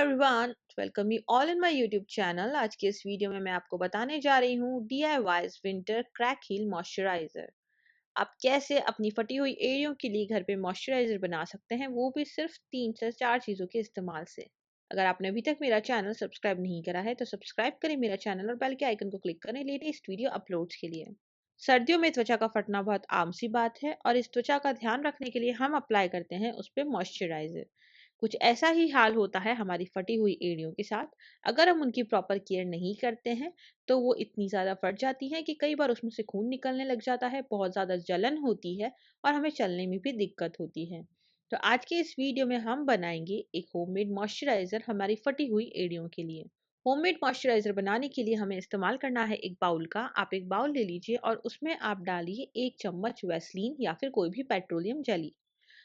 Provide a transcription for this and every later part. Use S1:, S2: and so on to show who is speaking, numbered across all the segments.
S1: Everyone, welcome you all in my YouTube channel. आज के इस वीडियो में मैं आपको बताने जा रही हूँ DIY winter crack heel moisturiser. आप कैसे अपनी फटी हुई एड़ियों के लिए घर पे मॉइस्चराइजर बना सकते हैं, वो भी सिर्फ 3 से 4 चीज़ों के इस्तेमाल से। अगर आपने अभी तक मेरा चैनल सब्सक्राइब नहीं करा है तो सब्सक्राइब करें मेरा चैनल और बेल के आइकन को क्लिक करें लेटेस्ट वीडियो अपलोड्स के लिए। सर्दियों में त्वचा का फटना बहुत आम सी बात है और इस त्वचा का ध्यान रखने के लिए हम अप्लाई करते हैं उस पर मॉइस्चराइजर। कुछ ऐसा ही हाल होता है हमारी फटी हुई एड़ियों के साथ। अगर हम उनकी प्रॉपर केयर नहीं करते हैं तो वो इतनी ज़्यादा फट जाती हैं कि कई बार उसमें से खून निकलने लग जाता है, बहुत ज़्यादा जलन होती है और हमें चलने में भी दिक्कत होती है। तो आज के इस वीडियो में हम बनाएंगे एक होममेड मॉइस्चराइजर हमारी फटी हुई एड़ियों के लिए। होममेड मॉइस्चराइजर बनाने के लिए हमें इस्तेमाल करना है एक बाउल का। आप एक बाउल ले लीजिए और उसमें आप डालिए 1 चम्मच वैसलीन या फिर कोई भी पेट्रोलियम जेली।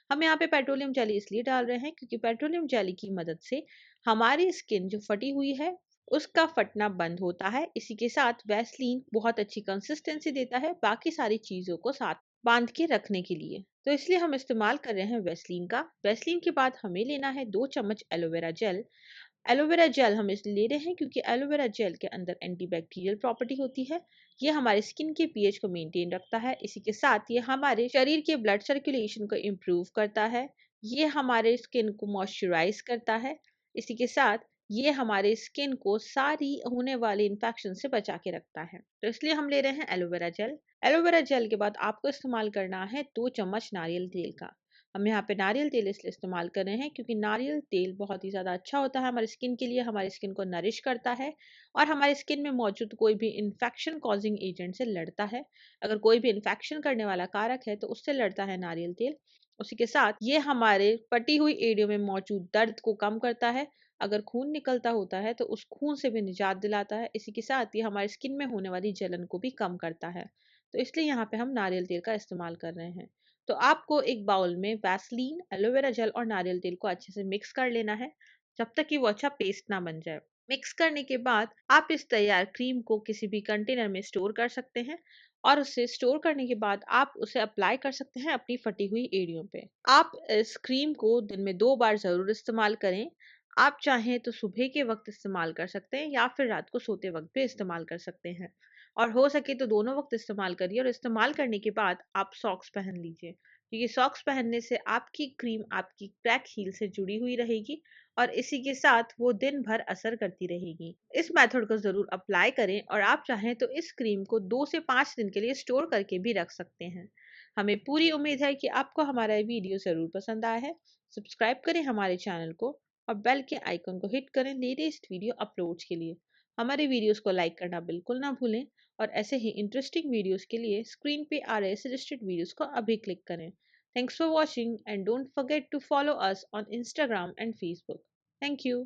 S1: हम यहाँ पे पेट्रोलियम जेली इसलिए डाल रहे हैं क्योंकि पेट्रोलियम जेली की मदद से हमारी स्किन जो फटी हुई है उसका फटना बंद होता है। इसी के साथ वैसलीन बहुत अच्छी कंसिस्टेंसी देता है बाकी सारी चीज़ों को साथ बांध के रखने के लिए, तो इसलिए हम इस्तेमाल कर रहे हैं वैसलीन का। वैसलीन के बाद हमें लेना है 2 चम्मच एलोवेरा जेल। एलोवेरा जेल हम इसलिए ले रहे हैं क्योंकि एलोवेरा जेल के अंदर एंटीबैक्टीरियल प्रॉपर्टी होती है। ये हमारे स्किन के पीएच को मेंटेन रखता है। इसी के साथ ये हमारे शरीर के ब्लड सर्कुलेशन को इम्प्रूव करता है। ये हमारे स्किन को मॉइस्चराइज करता है। इसी के साथ ये हमारे स्किन को सारी होने वाली इन्फेक्शन से बचा के रखता है, तो इसलिए हम ले रहे हैं एलोवेरा जेल। एलोवेरा जेल के बाद आपको इस्तेमाल करना है 2 चम्मच नारियल तेल का। हम यहाँ पे नारियल तेल इसलिए इस्तेमाल कर रहे हैं क्योंकि नारियल तेल बहुत ही ज़्यादा अच्छा होता है हमारी स्किन के लिए, हमारी स्किन को नरिश करता है और हमारी स्किन में मौजूद कोई भी इन्फेक्शन कॉजिंग एजेंट से लड़ता है। अगर कोई भी इन्फेक्शन करने वाला कारक है तो उससे लड़ता है नारियल तेल। उसी के साथ ये हमारे फटी हुई एड़ियों में मौजूद दर्द को कम करता है। अगर खून निकलता होता है तो उस खून से भी निजात दिलाता है। इसी के साथ ये हमारी स्किन में होने वाली जलन को भी कम करता है, तो इसलिए यहाँ पे हम नारियल तेल का इस्तेमाल कर रहे हैं। तो आपको एक बाउल में वैसलीन, एलोवेरा जेल और नारियल तेल को अच्छे से मिक्स कर लेना है जब तक कि वो अच्छा पेस्ट ना बन जाए। मिक्स करने के बाद आप इस तैयार क्रीम को किसी भी कंटेनर में स्टोर कर सकते हैं और उसे स्टोर करने के बाद आप उसे अप्लाई कर सकते हैं अपनी फटी हुई एड़ियों पे। आप इस क्रीम को दिन में 2 बार ज़रूर इस्तेमाल करें। आप चाहें तो सुबह के वक्त इस्तेमाल कर सकते हैं या फिर रात को सोते वक्त भी इस्तेमाल कर सकते हैं, और हो सके तो दोनों वक्त इस्तेमाल करिए। और इस्तेमाल करने के बाद आप सॉक्स पहन लीजिए क्योंकि सॉक्स पहनने से आपकी क्रीम आपकी क्रैक हील से जुड़ी हुई रहेगी और इसी के साथ वो दिन भर असर करती रहेगी। इस मेथड को ज़रूर अप्लाई करें और आप चाहें तो इस क्रीम को 2 से 5 दिन के लिए स्टोर करके भी रख सकते हैं। हमें पूरी उम्मीद है कि आपको हमारा ये वीडियो ज़रूर पसंद आया है। सब्सक्राइब करें हमारे चैनल को और बेल के आइकन को हिट करें लेटेस्ट वीडियो अपलोड्स के लिए। हमारे वीडियोस को लाइक करना बिल्कुल ना भूलें और ऐसे ही इंटरेस्टिंग वीडियोस के लिए स्क्रीन पे आ रहे सजेस्टेड वीडियोस को अभी क्लिक करें। Thanks for watching and don't forget to follow us on Instagram and Facebook। Thank you.